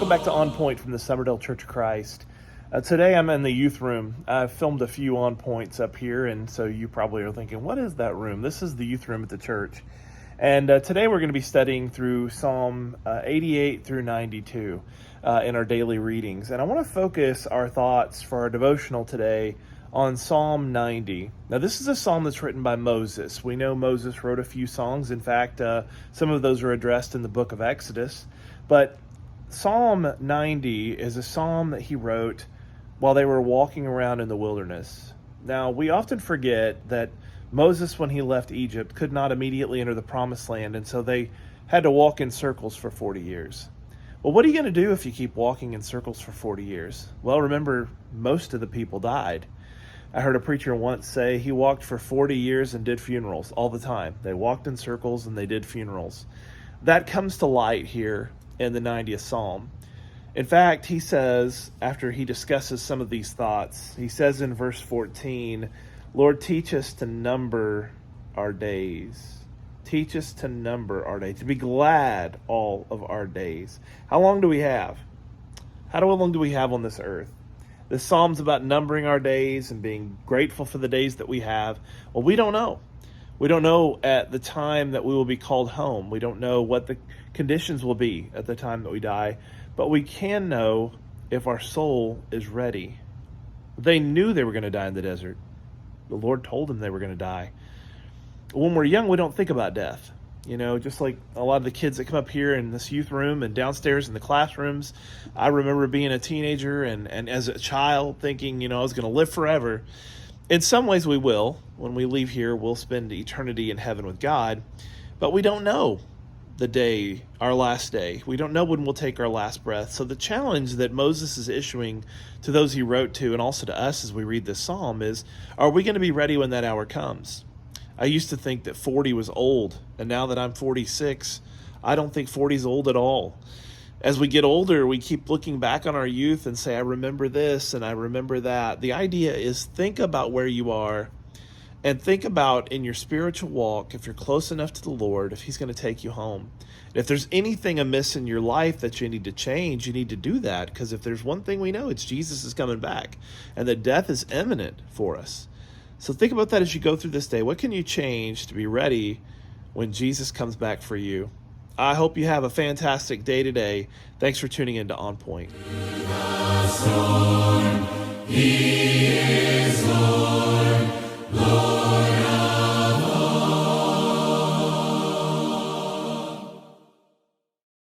Welcome back to On Point from the Summerdale Church of Christ. Today I'm in the youth room. I've filmed a few On Points up here, and so you probably are thinking, what is that room? This is the youth room at the church. And today we're going to be studying through Psalm 88 through 92 in our daily readings. And I want to focus our thoughts for our devotional today on Psalm 90. Now, this is a psalm that's written by Moses. We know Moses wrote a few songs. In fact, some of those are addressed in the book of Exodus. But Psalm 90 is a psalm that he wrote while they were walking around in the wilderness. Now, we often forget that Moses, when he left Egypt, could not immediately enter the promised land, and so they had to walk in circles for 40 years. Well, what are you going to do if you keep walking in circles for 40 years? Well, remember, most of the people died. I heard a preacher once say he walked for 40 years and did funerals all the time. They walked in circles and they did funerals. That comes to light here in the 90th Psalm. In fact, he says, after he discusses some of these thoughts, he says in verse 14, Lord, teach us to number our days. Teach us to number our days, to be glad all of our days. How long do we have? How long do we have on this earth? This psalm's about numbering our days and being grateful for the days that we have. Well, we don't know. We don't know at the time that we will be called home. We don't know what the conditions will be at the time that we die. But we can know if our soul is ready. They knew they were going to die in the desert. The Lord told them they were going to die. When we're young, we don't think about death. You know, just like a lot of the kids that come up here in this youth room and downstairs in the classrooms. I remember being a teenager and as a child thinking, I was going to live forever. In some ways we will. When we leave here, we'll spend eternity in heaven with God. But we don't know the day, our last day. We don't know when we'll take our last breath. So the challenge that Moses is issuing to those he wrote to and also to us as we read this psalm is, are we going to be ready when that hour comes? I used to think that 40 was old, and now that I'm 46, I don't think 40 is old at all. As we get older, we keep looking back on our youth and say, I remember this and I remember that. The idea is think about where you are and think about in your spiritual walk, if you're close enough to the Lord, if he's going to take you home. And if there's anything amiss in your life that you need to change, you need to do that. Because if there's one thing we know, it's Jesus is coming back and that death is imminent for us. So think about that as you go through this day. What can you change to be ready when Jesus comes back for you? I hope you have a fantastic day today. Thanks for tuning in to On Point.